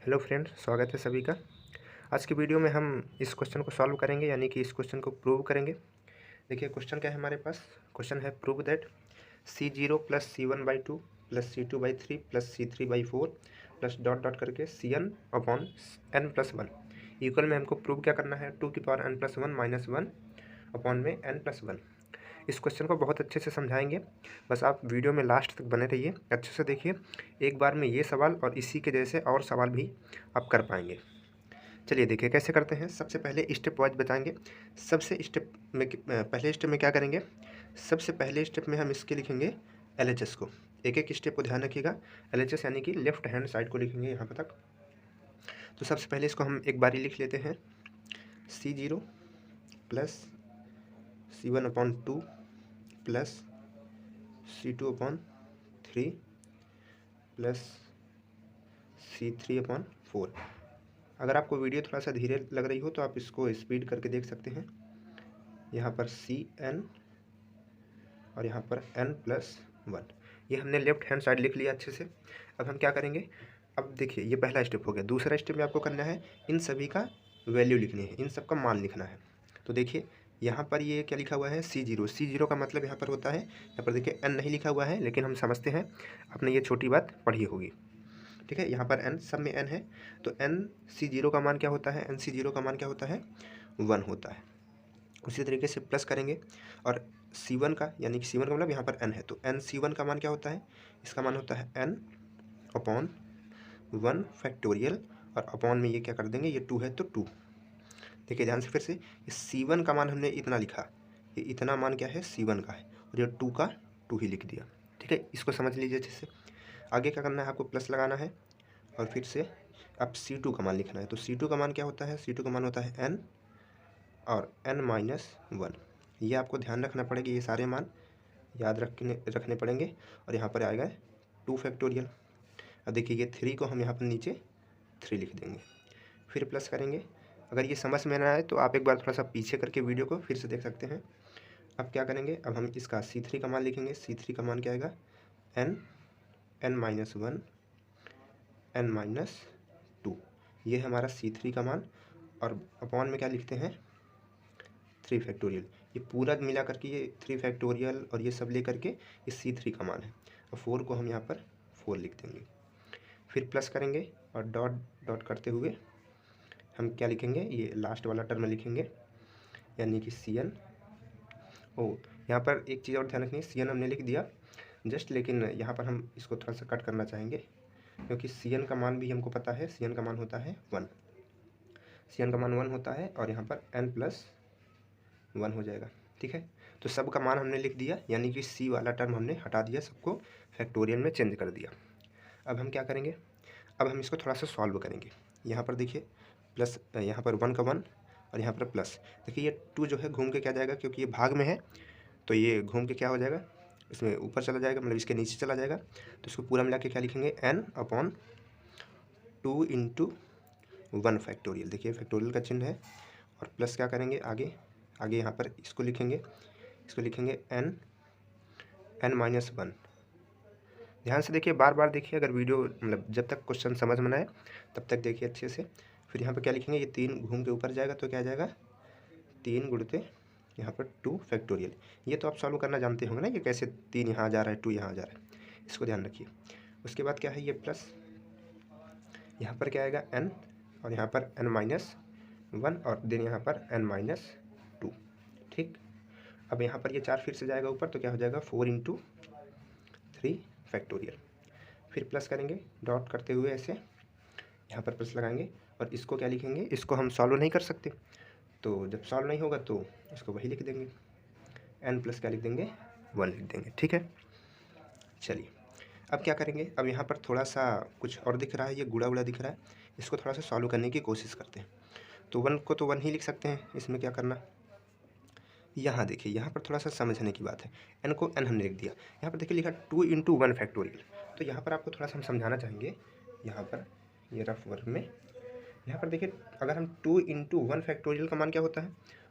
Hello friends, स्वागत है सभी का। आज की वीडियो में हम इस क्वेश्चन को सॉल्व करेंगे, यानी कि इस क्वेश्चन को प्रूव करेंगे। देखिए क्वेश्चन क्या है हमारे पास। क्वेश्चन है prove that C0 plus C1/2 plus C2/3 plus C3/4 plus dot dot करके Cn अपॉन n+1 इक्वल में हमको प्रूव क्या करना है, 2n+1 -1 अपॉन में n+1। इस क्वेश्चन को बहुत अच्छे से समझाएंगे, बस आप वीडियो में लास्ट तक बने रहिए, अच्छे से देखिए। एक बार में ये सवाल और इसी के जैसे और सवाल भी आप कर पाएंगे। चलिए देखिए कैसे करते हैं। सबसे पहले स्टेप वाइज बताएंगे। सबसे स्टेप में पहले स्टेप में क्या करेंगे, सबसे पहले स्टेप में हम इसके लिखेंगे LHS को। एक एक स्टेप को ध्यान रखिएगा। LHS यानी कि लेफ्ट हैंड साइड को लिखेंगे यहाँ पर तक। तो सबसे पहले इसको हम एक बारी लिख लेते हैं। C0 plus C1/2 plus C2/3 plus C3/4। अगर आपको वीडियो थोड़ा सा धीरे लग रही हो तो आप इसको स्पीड करके देख सकते हैं। यहाँ पर Cn और यहाँ पर n+1, ये हमने लेफ्ट हैंड साइड लिख लिया अच्छे से। अब हम क्या करेंगे, अब देखिए ये पहला स्टेप हो गया। दूसरा स्टेप में आपको करना है, इन सभी का वैल्यू लिखनी है, इन सब का मान लिखना है। तो देखिए यहाँ पर ये क्या लिखा हुआ है, C0 का मतलब यहाँ पर होता है, यहाँ पर देखिए n नहीं लिखा हुआ है, लेकिन हम समझते हैं, आपने ये छोटी बात पढ़ी होगी। ठीक है, यहाँ पर n सब में n है, तो C0 का मान क्या होता है, C0 का मान क्या होता है, 1 होता है। उसी तरीके से प्लस करेंगे और C1 का, यानी कि C1 का मतलब यहाँ पर n है, तो C1 का मान क्या होता है, इसका मान होता है n/1 फैक्टोरियल, और अपॉन में ये क्या कर देंगे, ये 2 है तो 2। देखिए ध्यान से फिर से, ये C1 का मान हमने इतना लिखा, ये इतना मान क्या है, C1 का है, और ये 2 का 2 ही लिख दिया। ठीक है, इसको समझ लीजिए अच्छे से। आगे क्या करना है, आपको प्लस लगाना है और फिर से अब C2 का मान लिखना है। तो C2 का मान क्या होता है, C2 का मान होता है n और n-1। ये आपको ध्यान रखना पड़ेगा, ये सारे मान याद रखने पड़ेंगे। और यहाँ पर आएगा 2 फैक्टोरियल। अब देखिए ये 3 को हम यहाँ पर नीचे 3 लिख देंगे, फिर प्लस करेंगे। अगर ये समझ में ना आए तो आप एक बार थोड़ा सा पीछे करके वीडियो को फिर से देख सकते हैं। अब क्या करेंगे, अब हम इसका C3 का मान लिखेंगे। C3 का मान क्या आएगा, n-1 n-2, ये है हमारा C3 का मान। और अपॉन में क्या लिखते हैं, 3 फैक्टोरियल। ये पूरा मिला करके ये 3 फैक्टोरियल और ये सब ले करके ये C3 का मान है, और 4 को हम यहाँ पर 4 लिख देंगे। फिर प्लस करेंगे और डॉट डॉट करते हुए हम क्या लिखेंगे, ये लास्ट वाला टर्म लिखेंगे, यानी कि Cn। यहाँ पर एक चीज़ और ध्यान रखनी है, Cn हमने लिख दिया जस्ट, लेकिन यहाँ पर हम इसको थोड़ा सा कट करना चाहेंगे, क्योंकि Cn का मान भी हमको पता है, Cn का मान होता है 1। Cn का मान 1 होता है, और यहाँ पर n+1 हो जाएगा। ठीक है, तो सब का मान हमने लिख दिया, यानी कि C वाला टर्म हमने हटा दिया, सबको फैक्टोरियल में चेंज कर दिया। अब हम क्या करेंगे, अब हम इसको थोड़ा सा सॉल्व करेंगे। यहाँ पर देखिए प्लस, यहाँ पर 1 का 1 और यहाँ पर प्लस। देखिए ये 2 जो है घूम के क्या जाएगा, क्योंकि ये भाग में है तो ये घूम के क्या हो जाएगा, इसमें ऊपर चला जाएगा, मतलब इसके नीचे चला जाएगा। तो इसको पूरा मिला के क्या लिखेंगे, n/2 × 1 फैक्टोरियल। देखिए फैक्टोरियल का चिन्ह है, और प्लस क्या करेंगे, आगे आगे यहाँ पर इसको लिखेंगे n-1। ध्यान से देखिए, बार बार देखिए, अगर वीडियो मतलब जब तक क्वेश्चन समझ में ना आए तब तक देखिए अच्छे से। फिर यहाँ पर क्या लिखेंगे, ये 3 घूम के ऊपर जाएगा तो क्या आ जाएगा, 3 गुणते यहाँ पर 2 फैक्टोरियल। ये तो आप सॉल्व करना जानते होंगे ना, ये कैसे 3 यहाँ जा रहा है 2 यहाँ जा रहा है, इसको ध्यान रखिए। उसके बाद क्या है, ये प्लस, यहाँ पर क्या आएगा n, और यहाँ पर n-1, और देन यहाँ पर n-2। ठीक, अब यहाँ पर ये 4 फिर से जाएगा ऊपर, तो क्या हो जाएगा 4 × 3 फैक्टोरियल। फिर प्लस करेंगे डॉट करते हुए ऐसे, यहाँ पर प्लस लगाएंगे, और इसको क्या लिखेंगे, इसको हम सॉल्व नहीं कर सकते, तो जब सॉल्व नहीं होगा तो इसको वही लिख देंगे, n+ क्या लिख देंगे, 1 लिख देंगे। ठीक है, चलिए अब क्या करेंगे, अब यहाँ पर थोड़ा सा कुछ और दिख रहा है, ये गुड़ा गुड़ा दिख रहा है, इसको थोड़ा सा सॉल्व करने की कोशिश करते हैं। तो 1 को तो 1 ही लिख सकते हैं, इसमें क्या करना, यहाँ देखिए, यहाँ पर थोड़ा सा समझने की बात है। n को n हमने लिख दिया, यहाँ पर देखिए लिखा 2 × 1 फैक्टोरियल। तो यहाँ पर आपको थोड़ा सा हम समझाना चाहेंगे, यहाँ पर ये रफ वर्क में, यहाँ पर देखिए अगर हम 2 × 1 फैक्टोरियल का मान क्या होता है,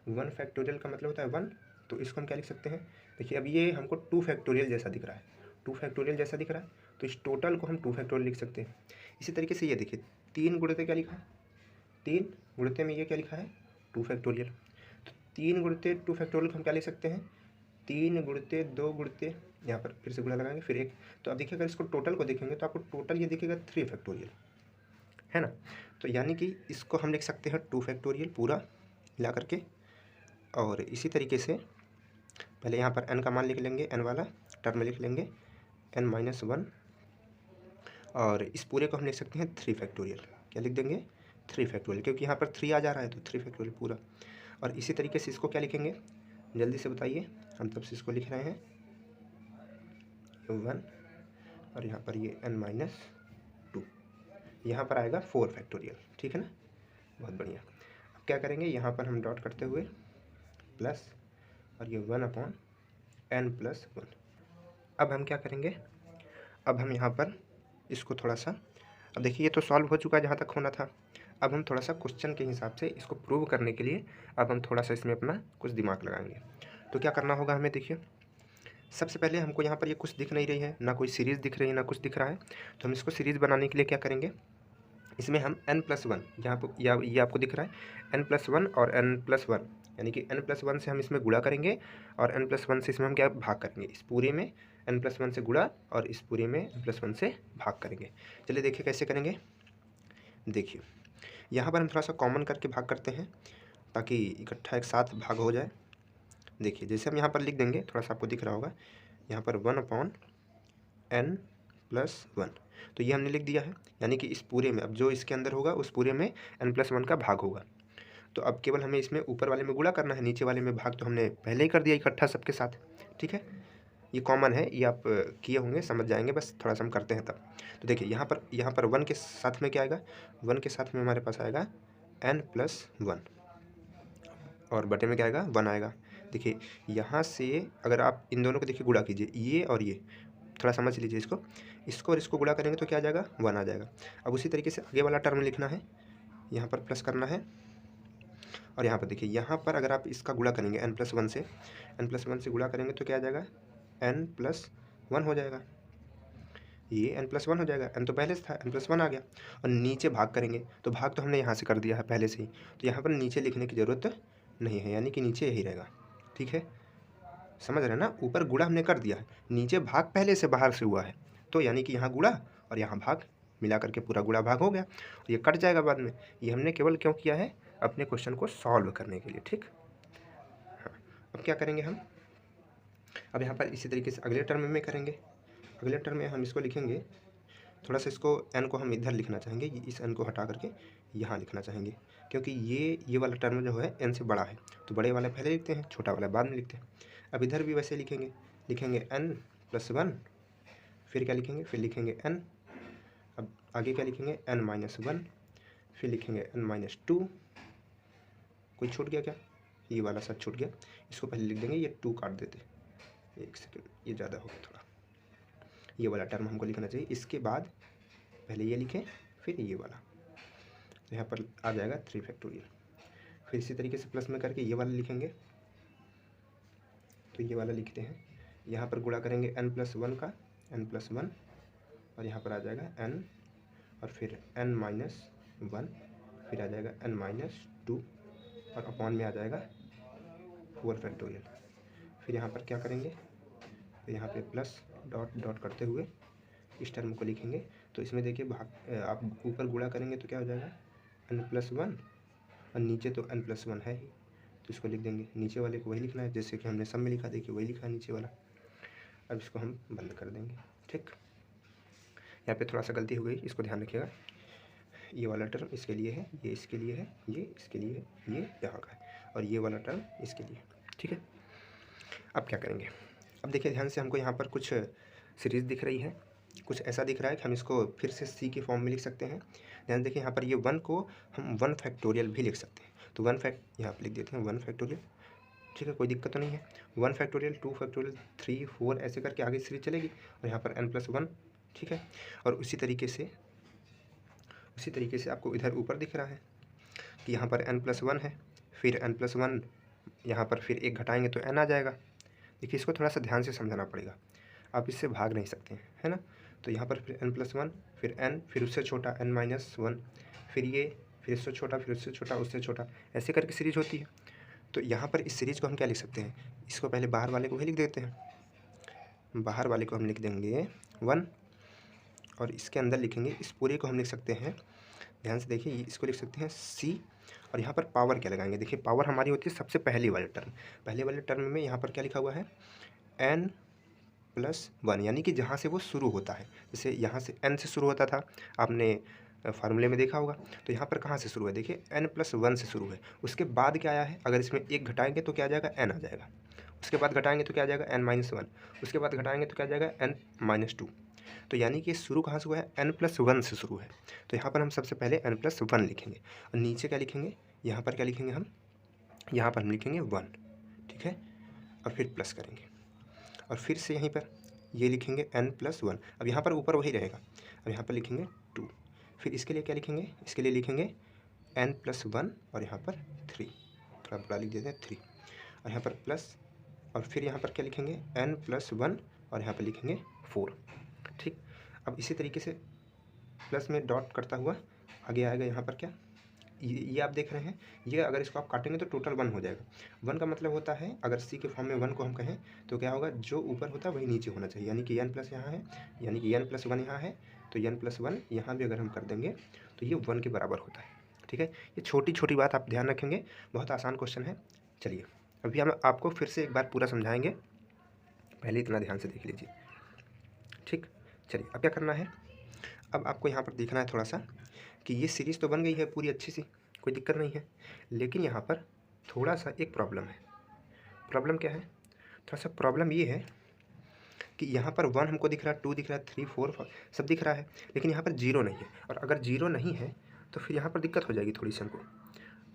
1 फैक्टोरियल का मतलब होता है 1, तो इसको हम क्या लिख सकते हैं, देखिए अब ये हमको 2 फैक्टोरियल जैसा दिख रहा है, 2 फैक्टोरियल जैसा दिख रहा है, तो इस टोटल को हम 2 फैक्टोरियल लिख सकते हैं। इसी तरीके से ये देखिए 3 गुणित क्या लिखा है, 3 गुणित में ये क्या लिखा है 2 फैक्टोरियल। तो 3 गुणित 2 फैक्टोरियल को हम क्या लिख सकते हैं 3 गुणित 2 गुणित, यहाँ पर फिर से गुणा लगाएंगे फिर एक। तो अब देखिए अगर इसको टोटल को देखेंगे तो आपको टोटल ये दिखेगा 3 फैक्टोरियल, है ना। तो यानी कि इसको हम लिख सकते हैं 2 फैक्टोरियल पूरा मिला करके। और इसी तरीके से पहले यहाँ पर n का मान लिख लेंगे, n वाला टर्म लिख लेंगे n-1, और इस पूरे को हम लिख सकते हैं 3 फैक्टोरियल। क्या लिख देंगे 3 फैक्टोरियल, क्योंकि यहाँ पर 3 आ जा रहा है तो 3 फैक्टोरियल पूरा। और इसी तरीके से इसको क्या लिखेंगे जल्दी से बताइए, हम तब से इसको लिख रहे हैं 1, और यहाँ पर ये n-2, यहाँ पर आएगा 4 फैक्टोरियल, ठीक है ना। बहुत बढ़िया। अब क्या करेंगे यहाँ पर हम डॉट करते हुए प्लस, और ये 1/n+1। अब हम क्या करेंगे, अब हम यहाँ पर इसको थोड़ा सा, अब देखिए ये तो सॉल्व हो चुका है जहाँ तक होना था। अब हम थोड़ा सा क्वेश्चन के हिसाब से इसको प्रूव करने के लिए अब हम थोड़ा सा इसमें अपना कुछ दिमाग लगाएंगे। तो क्या करना होगा हमें, देखिए सबसे पहले हमको यहाँ पर ये कुछ दिख नहीं रही है, ना कोई सीरीज़ दिख रही है ना कुछ दिख रहा है। तो हम इसको सीरीज़ बनाने के लिए क्या करेंगे, इसमें हम n+1, यहाँ पर ये आपको दिख रहा है n+1 और n+1, यानी कि n+1 से हम इसमें गुणा करेंगे और n+1 से इसमें हम क्या भाग करेंगे, इस पूरे में n+1 से गुणा और इस पूरे में n+1 से भाग करेंगे। चलिए देखिए कैसे करेंगे। देखिए यहाँ पर हम थोड़ा सा कॉमन करके भाग करते हैं ताकि इकट्ठा एक साथ भाग हो जाए। देखिए जैसे हम यहाँ पर लिख देंगे, थोड़ा सा आपको दिख रहा होगा यहाँ पर 1/n+1, तो ये हमने लिख दिया है, यानी कि इस पूरे में अब जो इसके अंदर होगा उस पूरे में n+1 का भाग होगा। तो अब केवल हमें इसमें ऊपर वाले में गुणा करना है, नीचे वाले में भाग तो हमने पहले ही कर दिया इकट्ठा सबके साथ, ठीक है। ये कॉमन है, ये आप किए होंगे समझ जाएंगे, बस थोड़ा सा हम करते हैं तब। तो देखिए यहाँ पर 1 के साथ में क्या आएगा, 1 के साथ में हमारे पास आएगा n+1, और बटे में क्या आएगा 1 आएगा। देखिए यहाँ से अगर आप इन दोनों को देखिए गुणा कीजिए, ये और ये थोड़ा समझ लीजिए इसको और इसको गुणा करेंगे तो क्या आ जाएगा 1 आ जाएगा। अब उसी तरीके से आगे वाला टर्म लिखना है, यहाँ पर प्लस करना है, और यहाँ पर देखिए यहाँ पर अगर आप इसका गुणा करेंगे n+1 से गुणा करेंगे तो क्या आ जाएगा n+1 हो जाएगा, ये n+1 हो जाएगा, n तो पहले से था n+1 आ गया। और नीचे भाग करेंगे तो भाग तो हमने यहाँ से कर दिया है पहले से ही, तो यहाँ पर नीचे लिखने की ज़रूरत नहीं है, यानी कि नीचे यही रहेगा, ठीक है। समझ रहे हैं ना, ऊपर गुणा हमने कर दिया है, नीचे भाग पहले से बाहर से हुआ है, तो यानी कि यहाँ गुणा और यहाँ भाग मिला करके पूरा गुणा भाग हो गया, ये कट जाएगा बाद में। ये हमने केवल क्यों किया है, अपने क्वेश्चन को सॉल्व करने के लिए, ठीक। हाँ, अब क्या करेंगे हम, अब यहाँ पर इसी तरीके से अगले टर्म में करेंगे। अगले टर्म में हम इसको लिखेंगे, थोड़ा सा इसको n को हम इधर लिखना चाहेंगे, इस n को हटा करके यहाँ लिखना चाहेंगे, क्योंकि ये वाला टर्म जो है n से बड़ा है, तो बड़े वाला पहले लिखते हैं, छोटा वाला बाद में लिखते हैं। अब इधर भी वैसे लिखेंगे n+1, फिर क्या लिखेंगे, फिर लिखेंगे n, अब आगे क्या लिखेंगे n-1, फिर लिखेंगे n-2, कोई छूट गया क्या, ये वाला सब छूट गया, इसको पहले लिख देंगे, ये 2 काट देते, एक सेकेंड ये ज़्यादा हो गया थोड़ा, ये वाला टर्म हमको लिखना चाहिए, इसके बाद पहले ये लिखें फिर ये वाला, तो यहाँ पर आ जाएगा 3 फैक्टोरियल। फिर इसी तरीके से प्लस में करके ये वाला लिखेंगे, तो ये वाला लिखते हैं, यहाँ पर गुणा करेंगे n+1 का n+1, और यहाँ पर आ जाएगा n, और फिर n-1, फिर आ जाएगा n-2, और अपॉन में आ जाएगा 4 फैक्टोरियल। फिर यहाँ पर क्या करेंगे, तो यहाँ पे प्लस डॉट डॉट करते हुए इस टर्म को लिखेंगे। तो इसमें देखिए भाग आप ऊपर गुणा करेंगे तो क्या हो जाएगा n+1, और नीचे तो n+1 है ही, तो इसको लिख देंगे, नीचे वाले को वही लिखना है जैसे कि हमने सब में लिखा, देखिए वही लिखा है नीचे वाला। अब इसको हम बंद कर देंगे, ठीक। यहाँ पे थोड़ा सा गलती हो गई, इसको ध्यान रखिएगा, ये वाला टर्म इसके लिए है, ये इसके लिए है, ये इसके लिए है, ये यहाँ का है, और ये वाला टर्म इसके लिए, ठीक है। अब क्या करेंगे, अब देखिए ध्यान से, हमको यहाँ पर कुछ सीरीज़ दिख रही है, कुछ ऐसा दिख रहा है कि हम इसको फिर से c के फॉर्म में लिख सकते हैं। ध्यान देखिए यहाँ पर ये 1 को हम 1 फैक्टोरियल भी लिख सकते हैं, तो 1 फैक्ट यहाँ पर लिख देते हैं 1 फैक्टोरियल, ठीक है, कोई दिक्कत तो नहीं है। 1 फैक्टोरियल 2 फैक्टोरियल 3 4 ऐसे करके आगे सीरीज चलेगी, और यहाँ पर n+1, ठीक है। और उसी तरीके से आपको इधर ऊपर दिख रहा है कि यहाँ पर n+1 है, फिर n+1 यहाँ पर फिर एक घटाएंगे तो n आ जाएगा। देखिए इसको थोड़ा सा ध्यान से समझना पड़ेगा, आप इससे भाग नहीं सकते हैं, है ना। तो यहाँ पर फिर n+1, फिर n, फिर उससे छोटा n-1, फिर ये, फिर उससे छोटा, फिर उससे छोटा, उससे छोटा, ऐसे करके सीरीज होती है। तो यहाँ पर इस सीरीज को हम क्या लिख सकते हैं, इसको पहले बाहर वाले को ही लिख देते हैं, बाहर वाले को हम लिख देंगे 1, और इसके अंदर लिखेंगे, इस पूरे को हम लिख सकते हैं, ध्यान से देखिए, इसको लिख सकते हैं c, और यहाँ पर पावर क्या लगाएंगे, देखिए पावर हमारी होती है सबसे पहली वाले टर्म, पहले वाले टर्म में यहाँ पर क्या लिखा हुआ है n+1, यानी कि जहाँ से वो शुरू होता है, जैसे यहाँ से n से शुरू होता था, आपने फार्मूले में देखा होगा, तो यहाँ पर कहाँ से शुरू है, देखिए n+1 से शुरू है, उसके बाद क्या आया है, अगर इसमें एक घटाएंगे तो क्या आ जाएगा, n आ जाएगा, उसके बाद घटाएंगे तो क्या आ जाएगा n-1, उसके बाद घटाएंगे तो क्या आ जाएगा n-2, तो यानी कि शुरू कहाँ से हुआ है, n+1 से शुरू है, तो यहाँ पर हम सबसे पहले n+1 लिखेंगे, और नीचे क्या लिखेंगे, यहाँ पर क्या लिखेंगे हम, यहाँ पर हम लिखेंगे 1, ठीक है, और फिर प्लस करेंगे, और फिर से यहीं पर ये लिखेंगे n+1, अब यहाँ पर ऊपर वही रहेगा, अब यहाँ पर लिखेंगे 2, फिर इसके लिए क्या लिखेंगे, इसके लिए लिखेंगे n+1 और यहाँ पर 3, थोड़ा बड़ा लिख देते हैं 3, और यहाँ पर प्लस, और फिर यहाँ पर क्या लिखेंगे n+1 और यहाँ पर लिखेंगे 4, ठीक। अब इसी तरीके से प्लस में डॉट करता हुआ आगे आएगा, यहाँ पर क्या, ये आप देख रहे हैं, ये अगर इसको आप काटेंगे तो टोटल 1 हो जाएगा, 1 का मतलब होता है अगर सी के फॉर्म में 1 को हम कहें तो क्या होगा, जो ऊपर होता है वही नीचे होना चाहिए, यानी कि n+ यहाँ है, यानी कि n+1 यहाँ है, तो n+1 यहाँ भी अगर हम कर देंगे तो ये 1 के बराबर होता है, ठीक है। ये छोटी छोटी बात आप ध्यान रखेंगे, बहुत आसान क्वेश्चन है। चलिए अभी हम आपको फिर से एक बार पूरा समझाएंगे, पहले इतना ध्यान से देख लीजिए, ठीक। चलिए अब क्या करना है, अब आपको यहाँ पर देखना है थोड़ा सा कि ये सीरीज़ तो बन गई है पूरी अच्छी सी, कोई दिक्कत नहीं है, लेकिन यहाँ पर थोड़ा सा एक प्रॉब्लम है। प्रॉब्लम क्या है, थोड़ा सा प्रॉब्लम ये है कि यहाँ पर 1 हमको दिख रहा है, 2 दिख रहा है, 3, 4, 5 सब दिख रहा है, लेकिन यहाँ पर 0 नहीं है, और अगर 0 नहीं है तो फिर यहाँ पर दिक्कत हो जाएगी थोड़ी सी हमको।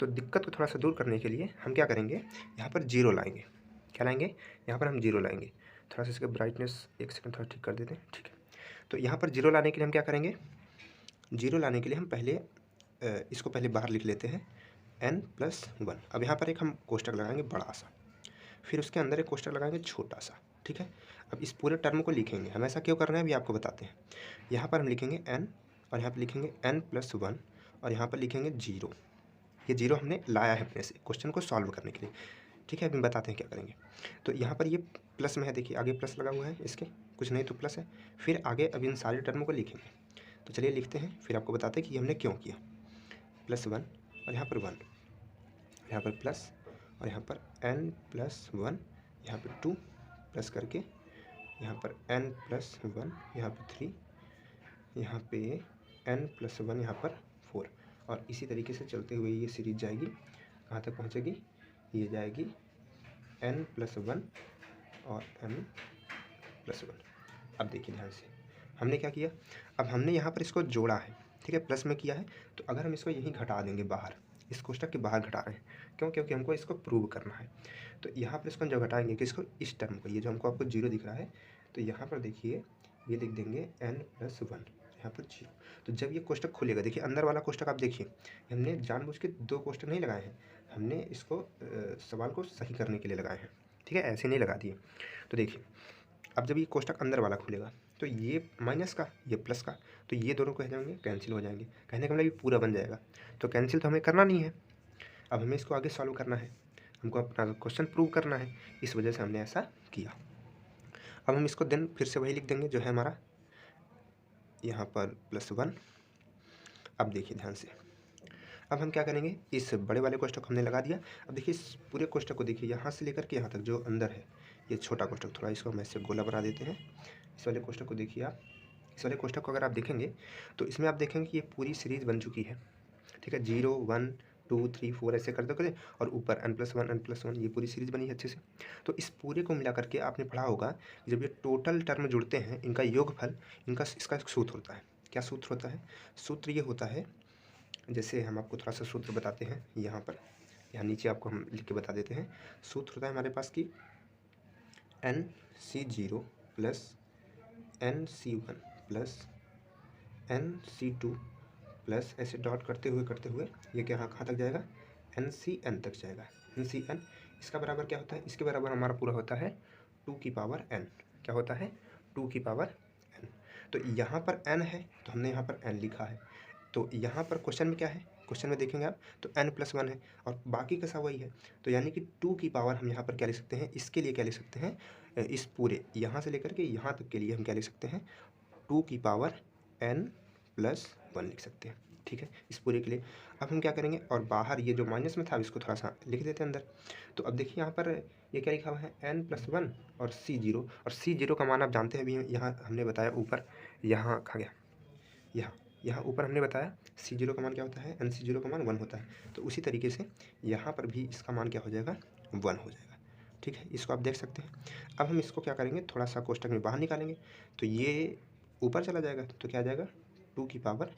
तो दिक्कत को थोड़ा सा दूर करने के लिए हम क्या करेंगे, यहाँ पर 0 लाएंगे, क्या लाएंगे, यहाँ पर हम 0 लाएंगे, थोड़ा सा इसका ब्राइटनेस एक सेकंड थोड़ा ठीक कर देते हैं, ठीक है। तो यहाँ पर 0 लाने के लिए हम क्या करेंगे, 0 लाने के लिए हम पहले इसको पहले बाहर लिख लेते हैं n+1, अब यहाँ पर एक हम कोष्टक लगाएंगे बड़ा सा, फिर उसके अंदर एक कोष्टक लगाएंगे छोटा सा, ठीक है। अब इस पूरे टर्म को लिखेंगे, हम ऐसा क्यों कर रहे हैं अभी आपको बताते हैं। यहाँ पर हम लिखेंगे n, और यहाँ पर लिखेंगे n+1, और यहाँ पर लिखेंगे 0, ये 0 हमने लाया है अपने से क्वेश्चन को सॉल्व करने के लिए, ठीक है। अभी बताते हैं क्या करेंगे। तो यहाँ पर ये प्लस में है, देखिए आगे प्लस लगा हुआ है, इसके कुछ नहीं तो प्लस है, फिर आगे अब इन सारे टर्मों को लिखेंगे, तो चलिए लिखते हैं, फिर आपको बताते हैं कि हमने क्यों किया। +1 और यहाँ पर 1, यहाँ पर प्लस, और यहाँ पर n+1, यहाँ पर 2 प्लस करके, यहाँ पर n+1, यहाँ पर 3, यहाँ पे n+1, यहाँ पर 4, और इसी तरीके से चलते हुए ये सीरीज जाएगी, कहाँ तक पहुँचेगी, ये जाएगी n+1 और n+1। अब देखिए ध्यान से, हमने क्या किया, अब हमने यहाँ पर इसको जोड़ा है, ठीक है, प्लस में किया है, तो अगर हम इसको यहीं घटा देंगे बाहर, इस कोष्टक के बाहर घटा रहे हैं, क्यों, क्योंकि हमको इसको प्रूव करना है। तो यहाँ पर इसको हम जब घटाएंगे किसको, इस टर्म को, ये जो हमको आपको 0 दिख रहा है, तो यहाँ पर देखिए ये लिख देंगे n+1, यहाँ पर 0। तो जब ये कोष्टक खुलेगा, देखिए अंदर वाला कोष्टक आप देखिए, हमने जानबूझ के 2 कोष्टक नहीं लगाए हैं, हमने इसको सवाल को सही करने के लिए लगाए हैं, ठीक है, ऐसे नहीं लगा दिए। तो देखिए अब जब ये कोष्टक अंदर वाला खुलेगा तो ये माइनस का, ये प्लस का, तो ये दोनों कह जाएंगे कैंसिल हो जाएंगे, कहने का मतलब ये पूरा बन जाएगा। तो कैंसिल तो हमें करना नहीं है, अब हमें इसको आगे सॉल्व करना है, हमको अपना क्वेश्चन प्रूव करना है, इस वजह से हमने ऐसा किया। अब हम इसको देन फिर से वही लिख देंगे जो है हमारा यहाँ पर +1। अब देखिए ध्यान से, अब हम क्या करेंगे, इस बड़े वाले कोष्टक हमने लगा दिया। अब देखिए इस पूरे कोष्टक को देखिए, यहाँ से लेकर के यहाँ तक जो अंदर है, ये छोटा कोष्टक, थोड़ा इसको हम ऐसे गोला बना देते हैं। इस वाले कोष्टक को देखिए आप, इस वाले कोष्टक को अगर आप देखेंगे तो इसमें आप देखेंगे कि ये पूरी सीरीज बन चुकी है, ठीक है, 0, 1, 2, 3, 4 ऐसे कर दो, और ऊपर n+1 ये पूरी सीरीज बनी है अच्छे से। तो इस पूरे को मिला करके आपने पढ़ा होगा कि जब ये टोटल टर्म जुड़ते हैं, इनका योगफल, इसका एक सूत्र होता है। क्या सूत्र होता है, सूत्र ये होता है, जैसे हम आपको थोड़ा सा सूत्र बताते हैं, यहाँ नीचे आपको हम लिख के बता देते हैं। सूत्र होता है हमारे पास कि nc0 plus nc1 plus nc2 plus, ऐसे डॉट करते हुए ये कहाँ तक जाएगा, ncn तक जाएगा। ncn इसका बराबर क्या होता है, इसके बराबर हमारा पूरा होता है 2 की पावर n, क्या होता है 2 की पावर n। तो यहाँ पर n है तो हमने यहाँ पर n लिखा है। तो यहाँ पर क्वेश्चन में क्या है, क्वेश्चन में देखेंगे आप तो n+1 है और बाकी का सब वही है। तो यानी कि 2 की पावर हम यहाँ पर क्या लिख सकते हैं, इसके लिए क्या लिख सकते हैं, इस पूरे यहाँ से लेकर के यहाँ तक के लिए हम क्या लिख सकते हैं, 2 की पावर n+1 लिख सकते हैं। ठीक है, इस पूरे के लिए। अब हम क्या करेंगे, और बाहर ये जो माइनस में था इसको थोड़ा सा लिख देते हैं अंदर। तो अब देखिए यहाँ पर ये क्या लिखा हुआ है, n+1 और C0, और C0 का मान आप जानते हैं अभी यहाँ हमने बताया ऊपर, यहाँ खा गया, यहाँ ऊपर हमने बताया C0 का मान क्या होता है, NC0 का मान 1 होता है। तो उसी तरीके से यहाँ पर भी इसका मान क्या हो जाएगा, 1 हो जाएगा। ठीक है, इसको आप देख सकते हैं। अब हम इसको क्या करेंगे, थोड़ा सा कोष्टक में बाहर निकालेंगे तो ये ऊपर चला जाएगा, तो क्या आ जाएगा 2 की पावर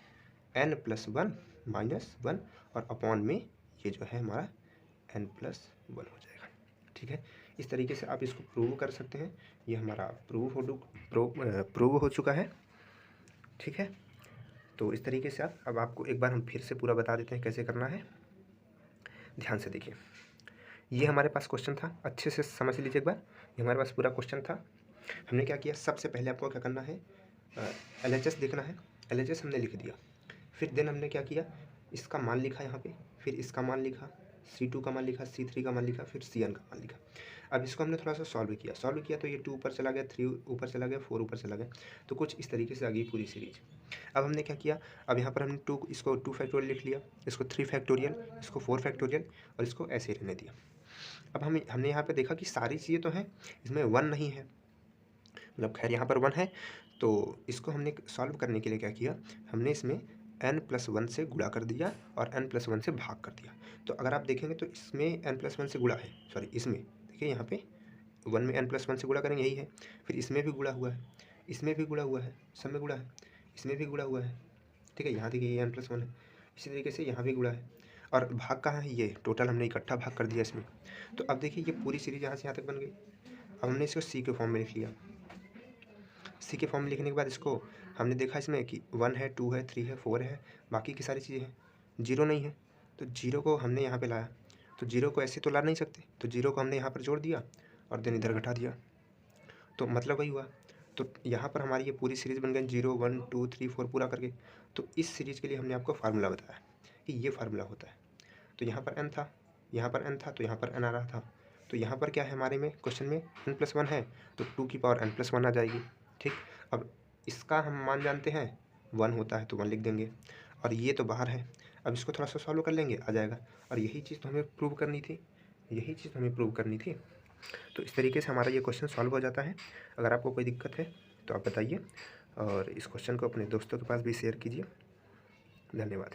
n+1 -1 और अपॉन में ये जो है हमारा n+1 हो जाएगा। ठीक है, इस तरीके से आप इसको प्रूव कर सकते हैं। ये हमारा प्रूव हो चुका है। ठीक है, तो इस तरीके से अब आपको एक बार हम फिर से पूरा बता देते हैं कैसे करना है। ध्यान से देखिए, ये हमारे पास क्वेश्चन था, अच्छे से समझ लीजिए एक बार। ये हमारे पास पूरा क्वेश्चन था। हमने क्या किया, सबसे पहले आपको क्या करना है, LHS देखना है। LHS हमने लिख दिया, फिर देन हमने क्या किया, इसका मान लिखा यहाँ पे, फिर इसका मान लिखा, C2 का मान लिखा, C3 का मान लिखा, फिर Cn का मान लिखा। अब इसको हमने थोड़ा सा सॉल्व किया तो ये 2 ऊपर चला गया, 3 ऊपर चला गया, 4 ऊपर चला गया। तो कुछ इस तरीके से आ गई पूरी सीरीज। अब हमने क्या किया, अब यहाँ पर हमने इसको 2 फैक्टोरियल लिख लिया, इसको 3 फैक्टोरियल, इसको 4 फैक्टोरियल और इसको ऐसे रहने दिया। अब हमने यहाँ पर देखा कि सारी चीज़ें तो हैं, इसमें 1 नहीं है, मतलब खैर यहाँ पर 1 है। तो इसको हमने सॉल्व करने के लिए क्या किया, हमने इसमें n+1 से गुणा कर दिया और n+1 से भाग कर दिया। तो अगर आप देखेंगे तो इसमें n+1 से गुणा है, सॉरी इसमें देखिए यहाँ पे 1 में n+1 से गुणा करेंगे, यही है। फिर इसमें भी गुणा हुआ है, इसमें भी गुणा हुआ है, सब में गुणा है, इसमें भी गुणा हुआ है। ठीक है, यहाँ देखिए ये n+1 है, इसी तरीके से यहाँ भी गुणा है। और भाग कहाँ है, ये टोटल हमने इकट्ठा भाग कर दिया इसमें। तो अब देखिए ये पूरी सीरीज यहाँ से यहाँ तक बन गई। अब हमने इसको C के फॉर्म में लिख लिया। C के फॉर्म में लिखने के बाद इसको हमने देखा इसमें कि 1 है, 2 है, 3 है, 4 है, बाकी की सारी चीज़ें हैं, 0 नहीं है। तो 0 को हमने यहाँ पे लाया, तो 0 को ऐसे तो ला नहीं सकते, तो 0 को हमने यहाँ पर जोड़ दिया और देन इधर घटा दिया, तो मतलब वही हुआ। तो यहाँ पर हमारी ये पूरी सीरीज़ बन गई 0 1 2 3 4 पूरा करके। तो इस सीरीज़ के लिए हमने आपको फार्मूला बताया कि ये फार्मूला होता है। तो यहाँ पर n था, यहाँ पर n था, तो यहाँ पर n आ रहा था। तो यहाँ पर क्या है हमारे में क्वेश्चन में n+1 है, तो 2 की पावर n+1 आ जाएगी। ठीक, अब इसका हम मान जानते हैं 1 होता है तो 1 लिख देंगे, और ये तो बाहर है। अब इसको थोड़ा सा सॉल्व कर लेंगे, आ जाएगा। और यही चीज़ तो हमें प्रूव करनी थी, यही चीज़ हमें प्रूव करनी थी। तो इस तरीके से हमारा ये क्वेश्चन सॉल्व हो जाता है। अगर आपको कोई दिक्कत है तो आप बताइए, और इस क्वेश्चन को अपने दोस्तों के पास भी शेयर कीजिए। धन्यवाद।